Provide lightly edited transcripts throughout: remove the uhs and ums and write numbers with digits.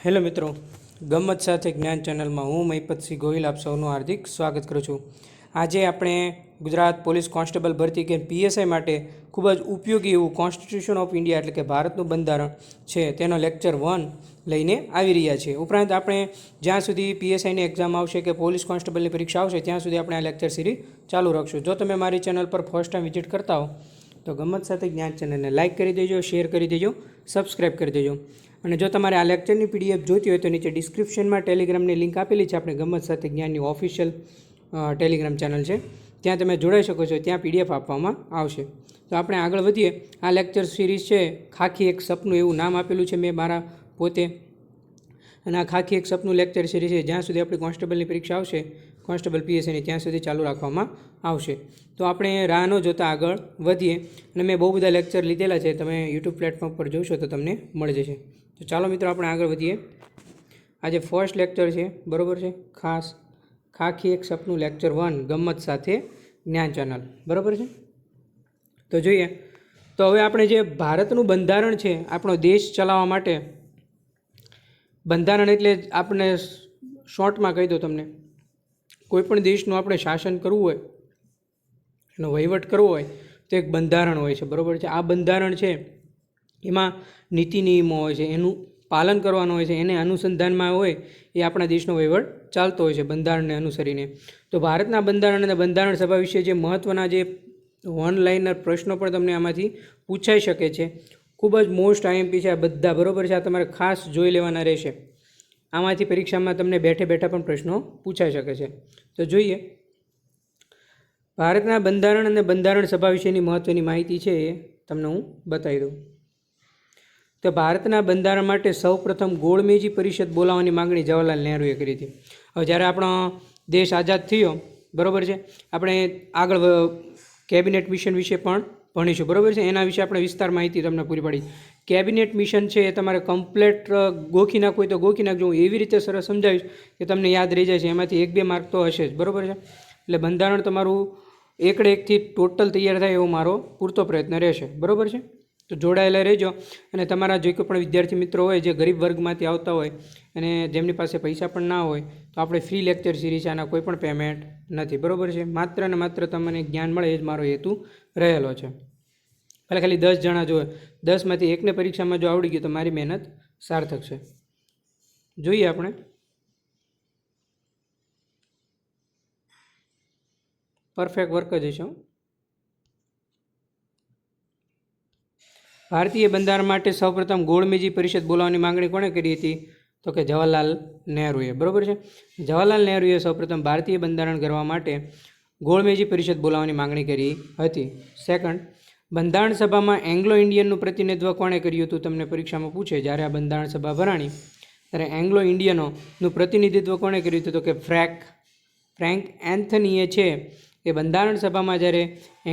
Hello મિત્રો, ગમ્મત સાથે જ્ઞાન ચેનલમાં હું મહિપતસિંહ ગોહિલ આપ સૌનું હાર્દિક સ્વાગત કરું છું. આજે આપણે ગુજરાત પોલીસ કોન્સ્ટેબલ ભરતી કે પીએસઆઈ માટે ખૂબ જ ઉપયોગી એવું કોન્સ્ટિટ્યુશન ઓફ ઇન્ડિયા એટલે કે ભારતનું બંધારણ છે તેનો લેક્ચર 1 લઈને આવી રહ્યા છીએ. ઉપરાંત આપણે જ્યાં સુધી પીએસઆઈની એક્ઝામ આવશે કે પોલીસ કોન્સ્ટેબલની પરીક્ષા આવશે ત્યાં સુધી આપણે આ લેક્ચર સિરીઝ ચાલુ રાખશું. જો તમે મારી ચેનલ પર ફર્સ્ટ ટાઈમ વિઝિટ કરતા હો તો ગમ્મત સાથે જ્ઞાન ચેનલને લાઇક કરી દેજો, શેર કરી દેજો, સબસ્ક્રાઈબ કરી દેજો. અને જો તમારે આ લેક્ચરની પીડીએફ જોઈતી હોય તો નીચે ડિસ્ક્રિપ્શનમાં ટેલિગ્રામની લિંક આપેલી છે. આપણે ગમ્મત સાથે જ્ઞાનની ઓફિશિયલ ટેલિગ્રામ ચેનલ છે, ત્યાં તમે જોડાઈ શકો છો. ત્યાં પીડીએફ આપવામાં આવશે. તો આપણે આગળ વધીએ. આ લેક્ચર સિરીઝ છે ખાખી એક સપનું, એવું નામ આપેલું છે મેં મારા પોતે. અને આ ખાખી એક સપનું લેક્ચર સિરીઝ છે જ્યાં સુધી આપણી કોન્સ્ટેબલની પરીક્ષા આવશે, કોન્સ્ટેબલ પીએસઆઈની, ત્યાં સુધી ચાલુ રાખવામાં આવશે. તો આપણે રાહ ન જોતા આગળ વધીએ. અને મેં બહુ બધા લેક્ચર લીધેલા છે, તમે યુટ્યુબ પ્લેટફોર્મ પર જોશો તો તમને મળી જશે. તો ચાલો મિત્રો આપણે આગળ વધીએ. આજે ફર્સ્ટ લેક્ચર છે, બરાબર છે, ખાસ ખાખી એક સપનું લેક્ચર 1 ગમ્મત સાથે જ્ઞાન ચેનલ, બરાબર છે. તો જોઈએ તો હવે આપણે જે ભારતનું બંધારણ છે, આપણો દેશ ચલાવવા માટે બંધારણ એટલે આપણે શોર્ટમાં કહી દો તમને, કોઈપણ દેશનું આપણે શાસન કરવું હોય, એનો વહીવટ કરવો હોય તો એક બંધારણ હોય છે, બરાબર છે. આ બંધારણ છે એમાં નીતિ નિયમો હોય છે, એનું પાલન કરવાનું હોય છે, એને અનુસંધાનમાં હોય એ આપણા દેશનો વહીવટ ચાલતો હોય છે બંધારણને અનુસરીને. તો ભારતના બંધારણ અને બંધારણ સભા વિશે જે મહત્ત્વના જે ઓનલાઈનર પ્રશ્નો પણ તમને આમાંથી પૂછાઈ શકે છે. ખૂબ જ મોસ્ટ આઈએમપી છે આ બધા, બરાબર છે. આ તમારે ખાસ જોઈ લેવાના રહેશે. આમાંથી પરીક્ષામાં તમને બેઠે બેઠા પણ પ્રશ્નો પૂછાઈ શકે છે. તો જોઈએ, ભારતના બંધારણ અને બંધારણ સભા વિશેની મહત્ત્વની માહિતી છે એ તમને હું બતાવી દઉં. તો ભારતના બંધારણ માટે સૌપ્રથમ ગોળમેજી પરિષદ બોલાવવાની માગણી જવાહરલાલ નહેરુએ કરી હતી. હવે જ્યારે આપણો દેશ આઝાદ થયો, બરાબર છે, આપણે આગળ કેબિનેટ મિશન વિશે પણ ભણીશું, બરાબર છે. એના વિશે આપણે વિસ્તાર માહિતી તમને પૂરી પાડી. કેબિનેટ મિશન છે એ તમારે કમ્પ્લેટ ગોખી નાખવું હોય તો ગોખી નાખજો. હું એવી રીતે સરસ સમજાવીશ કે તમને યાદ રહી જાય છે. એમાંથી 1-2 માર્ક તો હશે જ, બરાબર છે. એટલે બંધારણ તમારું એકડે એકથી ટોટલ તૈયાર થાય એવો મારો પૂરતો પ્રયત્ન રહેશે, બરાબર છે. તો જોડાયેલા રહેજો. અને તમારા જે કોઈ પણ વિદ્યાર્થી મિત્રો હોય જે ગરીબ વર્ગમાંથી આવતા હોય અને જેમની પાસે પૈસા પણ ના હોય તો આપણે ફ્રી લેક્ચર સિરીઝ છે, આના કોઈ પણ પેમેન્ટ નથી, બરાબર છે. માત્ર ને માત્ર તમને જ્ઞાન મળે એ જ મારો હેતુ રહેલો છે. ખાલી 10 જણા જોઈએ, 10માંથી એકને પરીક્ષામાં જો આવડી ગયું તો મારી મહેનત સાર્થક છે. જોઈએ આપણે પરફેક્ટ વર્ક જ હશે. ભારતીય બંધારણ માટે સૌપ્રથમ ગોળમેજી પરિષદ બોલાવવાની માંગણી કોણે કરી હતી? તો કે જવાહરલાલ નહેરુએ, બરાબર છે. જવાહરલાલ નહેરુએ સૌપ્રથમ ભારતીય બંધારણ કરવા માટે ગોળમેજી પરિષદ બોલાવવાની માંગણી કરી હતી. સેકન્ડ, બંધારણ સભામાં એંગ્લો ઇન્ડિયનનું પ્રતિનિધિત્વ કોણે કર્યું હતું? તમને પરીક્ષામાં પૂછે જ્યારે આ બંધારણ સભા ભરાણી ત્યારે એંગ્લો ઇન્ડિયનોનું પ્રતિનિધિત્વ કોણે કર્યું હતું? તો કે ફ્રેન્ક એન્થનીએ છે એ બંધારણ સભામાં જ્યારે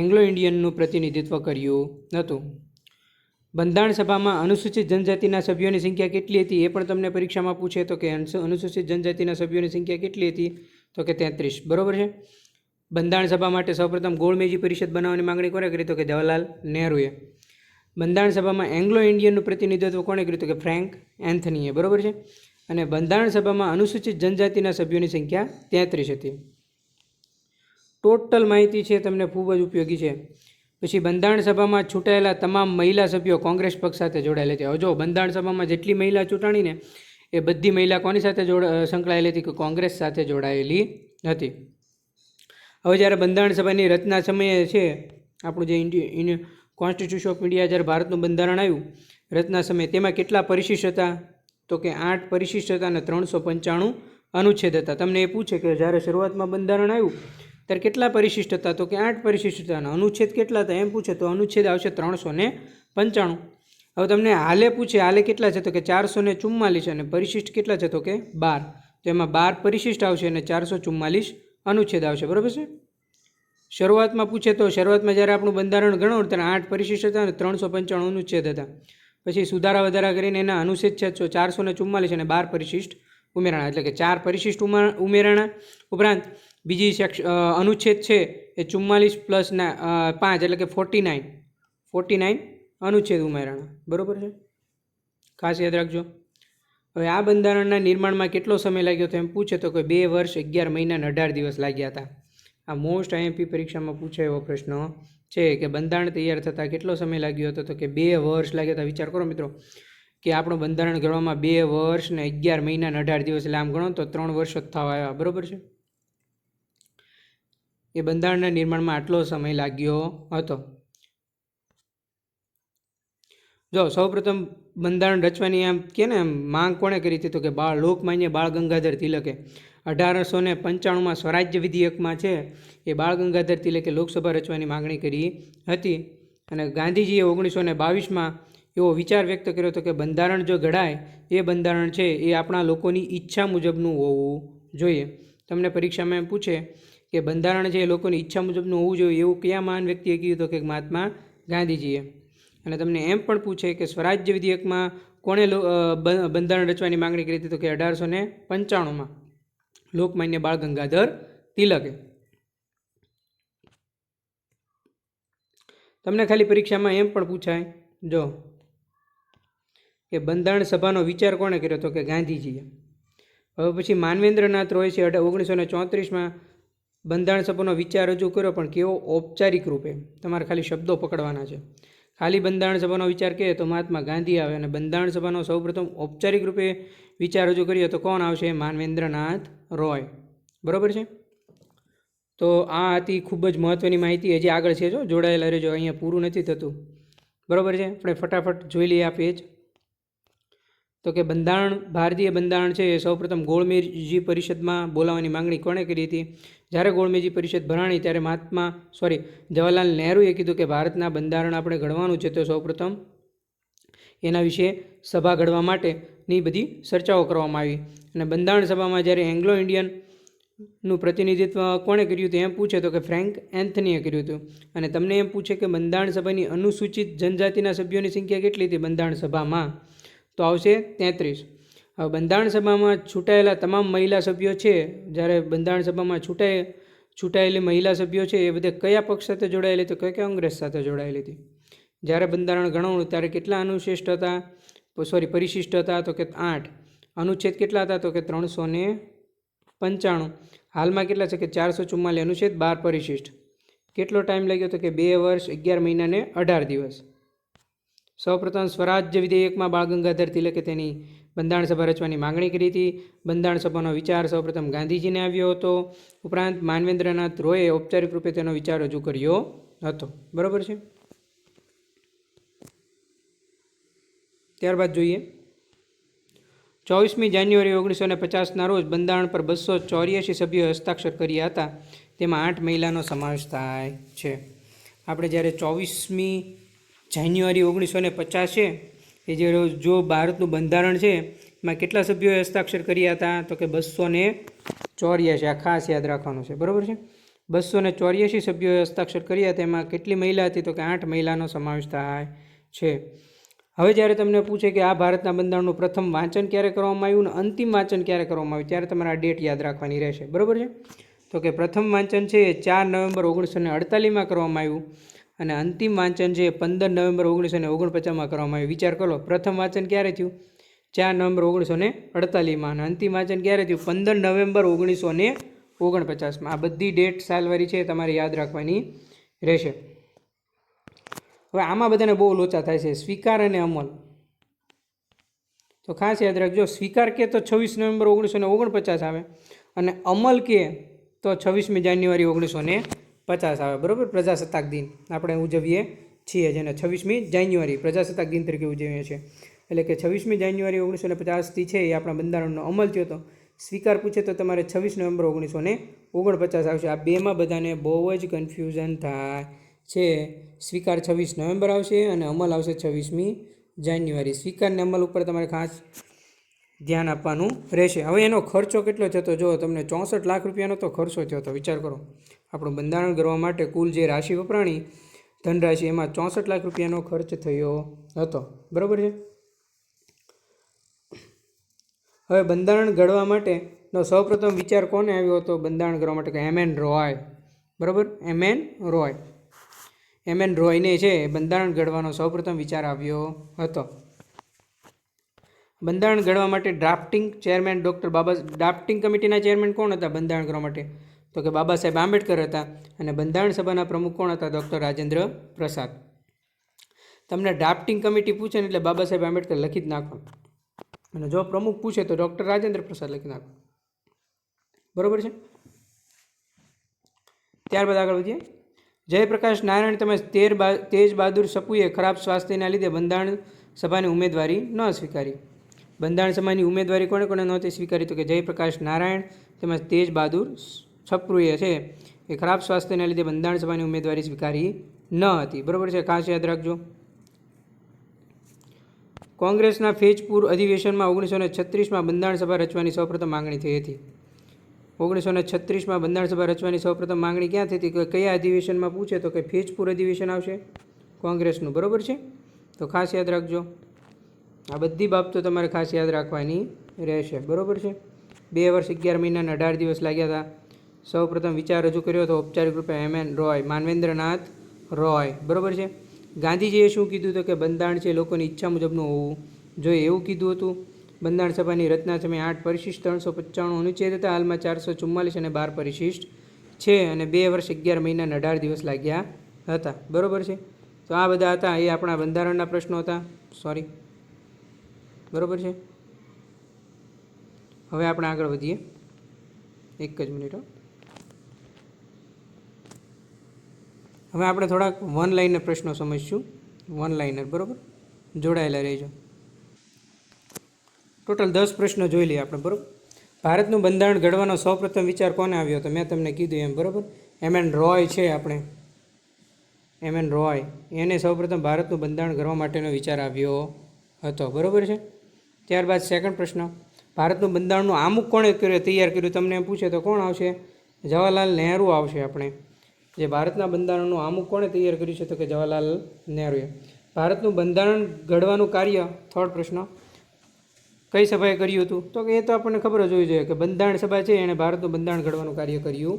એંગ્લો ઇન્ડિયનનું પ્રતિનિધિત્વ કર્યું હતું. બંધારણ સભામાં અનુસૂચિત જનજાતિના સભ્યોની સંખ્યા કેટલી હતી? એ પણ તમને પરીક્ષામાં પૂછે. તો કે અનુસૂચિત જનજાતિના સભ્યોની સંખ્યા કેટલી હતી? તો કે 33, બરાબર છે. બંધારણ સભા માટે સૌપ્રથમ ગોળમેજી પરિષદ બનાવવાની માંગણી કોણે કરી? તો કે જવાહરલાલ નહેરુએ. બંધારણ સભામાં એંગ્લો ઇન્ડિયનનું પ્રતિનિધિત્વ કોણે કર્યું? તો કે ફ્રેન્ક એન્થનીએ, બરાબર છે. અને બંધારણ સભામાં અનુસૂચિત જનજાતિના સભ્યોની સંખ્યા 33 હતી. ટોટલ માહિતી છે તમને ખૂબ જ ઉપયોગી છે. પછી બંધારણ સભામાં ચૂંટાયેલા તમામ મહિલા સભ્યો કોંગ્રેસ પક્ષ સાથે જોડાયેલી હતી. હવે જો બંધારણ સભામાં જેટલી મહિલા ચૂંટાણીને એ બધી મહિલા કોની સાથે સંકળાયેલી હતી? કે કોંગ્રેસ સાથે જોડાયેલી હતી. હવે જ્યારે બંધારણ સભાની રચના સમયે છે આપણું જે કોન્સ્ટિટ્યુશન ઓફ ઇન્ડિયા જ્યારે ભારતનું બંધારણ આવ્યું રચના સમયે, તેમાં કેટલા પરિશિષ્ટ હતા? તો કે 8 પરિશિષ્ટ હતા અને 395 અનુચ્છેદ હતા. તમને એ પૂછે કે જ્યારે શરૂઆતમાં બંધારણ આવ્યું ત્યારે કેટલા પરિશિષ્ટ હતા? તો કે 8 પરિશિષ્ટ હતા. અને અનુચ્છેદ કેટલા હતા એમ પૂછે તો અનુચ્છેદ આવશે 395. હવે તમને હાલે પૂછે, હાલે કેટલા છે? તો કે 444. અને પરિશિષ્ટ કેટલા છે? તો કે 12. તો એમાં 12 પરિશિષ્ટ આવશે અને 444 અનુચ્છેદ આવશે, બરાબર છે. શરૂઆતમાં પૂછે તો શરૂઆતમાં જ્યારે આપણું બંધારણ ગણો ત્યારે 8 પરિશિષ્ટ હતા અને 395 અનુચ્છેદ હતા. પછી સુધારા વધારા કરીને એના અનુચ્છેદ છે 444 અને 12 પરિશિષ્ટ ઉમેરાણા, એટલે કે 4 પરિશિષ્ટ ઉમેરાણા. ઉપરાંત બીજી અનુચ્છેદ છે એ 44 + 5 એટલે કે 49 અનુચ્છેદ ઉમેરાણા, બરાબર છે. ખાસ યાદ રાખજો. હવે આ બંધારણના નિર્માણમાં કેટલો સમય લાગ્યો તો એમ પૂછે તો કે 2 વર્ષ 11 મહિના અને 18 દિવસ લાગ્યા હતા. આ મોસ્ટ આઈએમપી પરીક્ષામાં પૂછાય એવો પ્રશ્ન છે કે બંધારણ તૈયાર થતાં કેટલો સમય લાગ્યો હતો તો કે 2 વર્ષ લાગ્યા હતા. વિચાર કરો મિત્રો કે આપણું બંધારણ ઘડવામાં 2 વર્ષ ને 11 મહિના અને 18 દિવસ, એટલે આમ ગણો તો 3 વર્ષ જ થવા આવ્યા. બરાબર છે. એ બંધારણના નિર્માણમાં આટલો સમય લાગ્યો હતો. જો સૌપ્રથમ બંધારણ રચવાની આમ કે ને માંગ કોણે કરી હતી તો કે લોકમાન્ય બાળ ગંગાધર તિલકે 1895માં સ્વરાજ્ય વિધેયકમાં છે એ બાળ ગંગાધર તિલકે લોકસભા રચવાની માગણી કરી હતી. અને ગાંધીજીએ 1922માં એવો વિચાર વ્યક્ત કર્યો હતો કે બંધારણ જો ઘડાય એ બંધારણ છે એ આપણા લોકોની ઈચ્છા મુજબનું હોવું જોઈએ. તમને પરીક્ષામાં એમ પૂછે કે બંધારણ છે એ લોકોની ઈચ્છા મુજબનું હોવું જોઈએ એવું કયા મહાન વ્યક્તિએ કીધું તો કે મહાત્મા ગાંધીજીએ. અને તમને એમ પણ પૂછે કે સ્વરાજ્ય વિધેયકમાં કોણે બંધારણ રચવાની માગણી કરી હતી તો કે 1895માં લોકમાન્ય બાળ ગંગાધર તિલકે. તમને ખાલી પરીક્ષામાં એમ પણ પૂછાય જો કે બંધારણ સભાનો વિચાર કોણે કર્યો તો કે ગાંધીજીએ. હવે પછી માનવેન્દ્રનાથ રોય છે 1934માં બંધારણ સભાનો વિચાર રજૂ કર્યો, પણ કેવો ઔપચારિક રૂપે. તમારે ખાલી શબ્દો પકડવાના છે. ખાલી બંધારણ સભાનો વિચાર કહે તો મહાત્મા ગાંધી આવે, અને બંધારણ સભાનો સૌપ્રથમ ઔપચારિક રૂપે વિચાર રજૂ કરીએ તો કોણ આવશે? માનવેન્દ્રનાથ રોય. બરાબર છે. તો આ હતી ખૂબ જ મહત્ત્વની માહિતી. હજી આગળ છે, જો જોડાયેલા રહેજો, અહીંયા પૂરું નથી થતું. બરાબર છે. આપણે ફટાફટ જોઈ લઈએ આ પેજ. તો કે બંધારણ, ભારતીય બંધારણ છે એ સૌપ્રથમ ગોળમેજી પરિષદમાં બોલાવવાની માંગણી કોણે કરી હતી? જ્યારે ગોળમેજી પરિષદ ભરાણી ત્યારે જવાહરલાલ નહેરુએ કીધું કે ભારતના બંધારણ આપણે ઘડવાનું છે, તો સૌપ્રથમ એના વિશે સભા ઘડવા માટેની બધી ચર્ચાઓ કરવામાં આવી. અને બંધારણ સભામાં જ્યારે એંગ્લો ઇન્ડિયનનું પ્રતિનિધિત્વ કોણે કર્યું હતું એમ પૂછે તો કે ફ્રેન્ક એન્થનીએ કર્યું હતું. અને તમને એમ પૂછે કે બંધારણ સભાની અનુસૂચિત જનજાતિના સભ્યોની સંખ્યા કેટલી હતી બંધારણ સભામાં? તો આવશે 33. હવે બંધારણ સભામાં છૂટાયેલા તમામ મહિલા સભ્યો છે, જ્યારે બંધારણ સભામાં છૂટાયેલી મહિલા સભ્યો છે એ બધે કયા પક્ષ સાથે જોડાયેલી? તો કે કોંગ્રેસ સાથે જોડાયેલી હતી. જ્યારે બંધારણ ગણવાનું ત્યારે કેટલા પરિશિષ્ટ હતા? તો કે 8. અનુચ્છેદ કેટલા હતા? તો કે 395. હાલમાં કેટલા છે? કે 444. અનુચ્છેદ 12 પરિશિષ્ટ. કેટલો ટાઈમ લાગ્યો? તો કે 2 વર્ષ 11 મહિના અને 18 દિવસ. સૌપ્રથમ સ્વરાજ્ય વિધેયકમાં બાળ ગંગાધર તિલકે તેની બંધારણ સભા રચવાની માગણી કરી હતી. બંધારણ સભાનો વિચાર સૌપ્રથમ ગાંધીજીને આવ્યો હતો. ઉપરાંત માનવેન્દ્રનાથ રોયે ઔપચારિક રૂપે તેનો વિચાર રજૂ કર્યો હતો. બરાબર છે. ત્યારબાદ જોઈએ 24મી જાન્યુઆરી 1950ના રોજ બંધારણ પર 284 સભ્યોએ હસ્તાક્ષર કર્યા હતા. તેમાં 8 મહિલાનો સમાવેશ થાય છે. આપણે જ્યારે 24મી જાન્યુઆરી 1950 છે એ જો ભારતનું બંધારણ છે એમાં કેટલા સભ્યોએ હસ્તાક્ષર કર્યા હતા? તો કે 284. આ ખાસ યાદ રાખવાનું છે. બરાબર છે. 284 સભ્યોએ હસ્તાક્ષર કર્યા હતા. એમાં કેટલી મહિલા હતી? તો કે 8 મહિલાનો સમાવેશ થાય છે. હવે જ્યારે તમને પૂછે કે આ ભારતના બંધારણનું પ્રથમ વાંચન ક્યારે કરવામાં આવ્યું અને અંતિમ વાંચન ક્યારે કરવામાં આવ્યું, ત્યારે તમારે આ ડેટ યાદ રાખવાની રહેશે. બરાબર છે. તો કે પ્રથમ વાંચન છે એ 4 નવેમ્બર 1948માં કરવામાં આવ્યું, અને અંતિમ વાંચન છે 15 નવેમ્બર 1949માં કરવામાં આવ્યું. વિચાર કરો, પ્રથમ વાંચન ક્યારે થયું? 4 નવેમ્બર 1948માં, અને અંતિમ વાંચન ક્યારે થયું? 15 નવેમ્બર 1949માં. આ બધી ડેટ સાલવારી છે, તમારે યાદ રાખવાની રહેશે. હવે આમાં બધાને બહુ લોચા થાય છે, સ્વીકાર અને અમલ. તો ખાસ યાદ રાખજો, સ્વીકાર કે તો 26 નવેમ્બર 1949 આવે, અને અમલ કે તો 26મી જાન્યુઆરી 1950 આવે. બરાબર. પ્રજાસત્તાક દિન આપણે ઉજવીએ છીએ, જેને 26મી જાન્યુઆરી પ્રજાસત્તાક દિન તરીકે ઉજવીએ છીએ. એટલે કે 26મી જાન્યુઆરી 1950થી છે એ આપણા બંધારણનો અમલ થયો હતો. સ્વીકાર પૂછે તો તમારે 26 નવેમ્બર 1949 આવશે. આ બેમાં બધાને બહુ જ કન્ફ્યુઝન થાય છે. સ્વીકાર 26 નવેમ્બર આવશે અને અમલ આવશે 26મી જાન્યુઆરી. સ્વીકારને અમલ ઉપર તમારે ખાસ ધ્યાન આપવાનું રહેશે. હવે એનો ખર્ચો કેટલો થતો? જો તમને 64 લાખ રૂપિયાનો તો ખર્ચો થયો હતો. વિચાર કરો, આપણું બંધારણ કરવા માટે કુલ જે રાશિ વપરાણી ધનરાશિ, એમાં 64 લાખ રૂપિયાનો ખર્ચ થયો હતો. બરાબર છે. હવે બંધારણ ઘડવા માટેનો સૌપ્રથમ વિચાર કોને આવ્યો હતો બંધારણ કરવા માટે? એમ.એન. રોય. બરાબર. એમ.એન. રોય. એમ.એન. રોયને છે બંધારણ ઘડવાનો સૌપ્રથમ વિચાર આવ્યો હતો. બંધારણ ઘડવા માટે ડ્રાફ્ટિંગ ચેરમેન ડૉક્ટર ડ્રાફ્ટિંગ કમિટીના ચેરમેન કોણ હતા બંધારણ કરવા માટે? તો કે બાબા સાહેબ આંબેડકર હતા. અને બંધારણ સભાના પ્રમુખ કોણ હતા? ડૉક્ટર રાજેન્દ્ર પ્રસાદ. તમને ડ્રાફ્ટિંગ કમિટી પૂછે ને એટલે બાબા સાહેબ આંબેડકર લખી જ નાખવાનું, અને જો પ્રમુખ પૂછે તો ડૉક્ટર રાજેન્દ્ર પ્રસાદ લખી નાખવાનું. બરાબર છે. ત્યારબાદ આગળ વધીએ. જયપ્રકાશ નારાયણ તેમજ તેજ બહાદુર સપુએ ખરાબ સ્વાસ્થ્યના લીધે બંધારણ સભાની ઉમેદવારી ન સ્વીકારી. બંધારણ સભાની ઉમેદવારી કોણે કોણે નહોતી સ્વીકારી? તો કે જયપ્રકાશ નારાયણ તેમજ તેજ બહાદુર સપ્રુએ છે એ ખરાબ સ્વાસ્થ્યના લીધે બંધારણ સભાની ઉમેદવારી સ્વીકારી ન હતી. બરાબર છે, ખાસ યાદ રાખજો. કોંગ્રેસના ફેજપુર અધિવેશનમાં 1936માં બંધારણ સભા રચવાની સૌપ્રથમ માંગણી થઈ હતી. 1936માં બંધારણ સભા રચવાની સૌપ્રથમ માંગણી ક્યાં થઈ હતી? કયા અધિવેશનમાં પૂછે તો કે ફેજપુર અધિવેશન આવશે કોંગ્રેસનું. બરાબર છે, તો ખાસ યાદ રાખજો. આ બધી બાબતો તમારે ખાસ યાદ રાખવાની રહેશે. બરાબર છે. 2 વર્ષ 11 મહિના અને 18 દિવસ લાગ્યા હતા. સૌપ્રથમ વિચાર રજૂ કર્યો હતો ઔપચારિક રૂપે M.N. રોય, માનવેન્દ્રનાથ રોય. બરાબર છે. ગાંધીજીએ શું કીધું? તો કે બંધારણ છે લોકોની ઈચ્છા મુજબનું હોવું જોઈએ એવું કીધું હતું. બંધારણ સભાની રચના સમયે 8 પરિશિષ્ટ, 395 અનુચ્છેદ હતા. હાલમાં 444 અને 12 પરિશિષ્ટ છે, અને 2 વર્ષ 11 મહિના અને 18 દિવસ લાગ્યા હતા. બરાબર છે. તો આ બધા હતા એ આપણા બંધારણના પ્રશ્નો હતા. સોરી. બરાબર છે. હવે આપણે આગળ વધીએ. એક જ મિનિટ. હવે આપણે થોડાક વન લાઇનર પ્રશ્નો સમજીશું. One liner. બરાબર, જોડાયેલા રહેજો. ટોટલ 10 પ્રશ્નો જોઈ લઈએ આપણે. બરાબર. ભારતનું બંધારણ ઘડવાનો સૌપ્રથમ વિચાર કોને આવ્યો હતો? મેં તમને કીધું એમ. બરાબર, M.N. રોય છે આપણે, M.N. રોય, એને સૌપ્રથમ ભારતનું બંધારણ ઘડવા માટેનો વિચાર આવ્યો હતો. બરાબર છે. ત્યારબાદ સેકન્ડ પ્રશ્ન, ભારતનું બંધારણનું આમુખ કોણે તૈયાર કર્યું? તમને એમ પૂછે તો કોણ આવશે? જવાહરલાલ નહેરુ આવશે. આપણે જે ભારતના બંધારણનું આમુખ કોણે તૈયાર કર્યું છે? તો કે જવાહરલાલ નહેરુએ. ભારતનું બંધારણ ઘડવાનું કાર્ય, થર્ડ પ્રશ્ન, કઈ સભાએ કર્યું હતું? તો કે એ તો આપણને ખબર જ હોવી જોઈએ કે બંધારણ સભા છે એણે ભારતનું બંધારણ ઘડવાનું કાર્ય કર્યું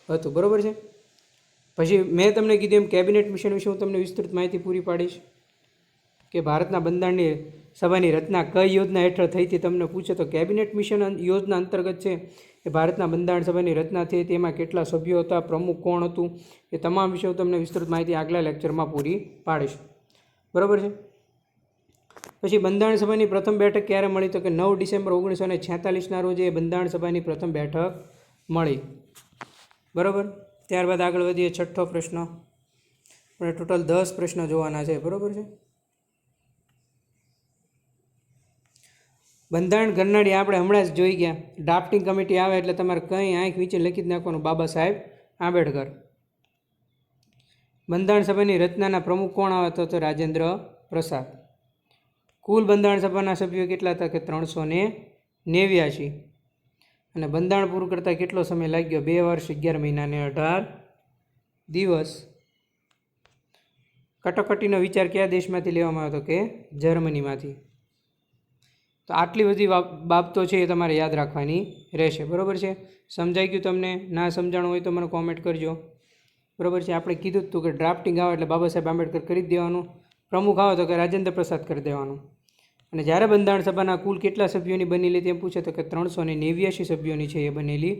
હતું. બરાબર છે. પછી મેં તમને કીધું એમ કેબિનેટ મિશન વિશે હું તમને વિસ્તૃત માહિતી પૂરી પાડીશ કે ભારતના બંધારણની સભાની રચના કઈ યોજના હેઠળ થઈ હતી. તમને પૂછે તો કેબિનેટ મિશન યોજના અંતર્ગત છે એ ભારતના બંધારણ સભાની રચના થઈ હતી. એમાં કેટલા સભ્યો હતા, પ્રમુખ કોણ હતું, એ તમામ વિશે હું તમને વિસ્તૃત માહિતી આગલા લેક્ચરમાં પૂરી પાડીશ. બરાબર છે. પછી બંધારણ સભાની પ્રથમ બેઠક ક્યારે મળી? તો કે 9 ડિસેમ્બર 1946ના રોજ એ બંધારણ સભાની પ્રથમ બેઠક મળી. બરાબર. ત્યારબાદ આગળ વધીએ. છઠ્ઠો પ્રશ્ન. આપણે ટોટલ 10 પ્રશ્નો જોવાના છે. બરાબર છે. બંધારણ ઘડનારી આપણે હમણાં જ જોઈ ગયા. ડ્રાફ્ટિંગ કમિટી આવે એટલે તમારે કંઈ આંખ નીચે લખી જ નાખવાનું બાબા સાહેબ આંબેડકર. બંધારણ સભાની રચનાના પ્રમુખ કોણ આવે? તો રાજેન્દ્ર પ્રસાદ. કુલ બંધારણ સભાના સભ્યો કેટલા હતા? કે 389. અને બંધારણ પૂરું કરતાં કેટલો સમય લાગ્યો? 2 વર્ષ 11 મહિના અને 18 દિવસ. કટોકટીનો વિચાર કયા દેશમાંથી લેવામાં આવ્યો? તો કે જર્મનીમાંથી. તો આટલી બધી બાબતો છે એ તમારે યાદ રાખવાની રહેશે. બરાબર છે. સમજાઈ ગયું તમને? ના સમજાણું હોય તો મને કોમેન્ટ કરજો. બરાબર છે. આપણે કીધું હતું કે ડ્રાફ્ટિંગ આવે એટલે બાબા સાહેબ આંબેડકર કરી જ દેવાનું, પ્રમુખ આવે તો કે રાજેન્દ્ર પ્રસાદ કરી દેવાનું. અને જ્યારે બંધારણ સભાના કુલ કેટલા સભ્યોની બનેલી તેમ પૂછે તો કે 389 સભ્યોની છે એ બનેલી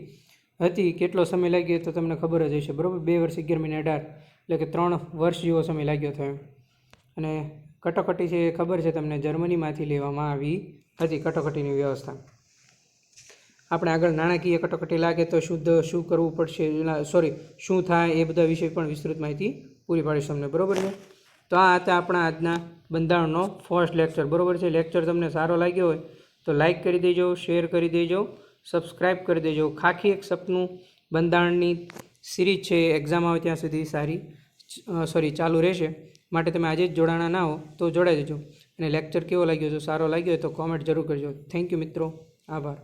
હતી. કેટલો સમય લાગ્યો તો તમને ખબર જ હશે. બરાબર, 2 વર્ષ 11 મહિના 18 એટલે કે 3 વર્ષ જેવો સમય લાગ્યો હતો એમ. અને કટોકટી છે એ ખબર છે તમને, જર્મનીમાંથી લેવામાં આવી હતી કટોકટીની વ્યવસ્થા. આપણે આગળ નાણાકીય કટોકટી લાગે તો શું કરવું પડશે, શું થાય એ બધા વિશે પણ વિસ્તૃત માહિતી પૂરી પાડીશ તમને. બરાબર છે. તો આ હતા આપણા આજના બંધારણનો ફર્સ્ટ લેક્ચર. બરાબર છે. લેક્ચર તમને સારો લાગ્યો હોય તો લાઇક કરી દેજો, શેર કરી દેજો, સબસ્ક્રાઈબ કરી દેજો. ખાખી એક સપનું બંધારણની સિરીઝ છે એક્ઝામ આવે ત્યાં સુધી ચાલુ રહેશે. માટે તમે આજે જ જોડાણા ના હો તો જોડાઈ દેજો. અને લેક્ચર કેવો લાગ્યો? જો સારો લાગ્યો હોય તો કોમેન્ટ જરૂર કરજો. થેન્ક યુ મિત્રો. આભાર.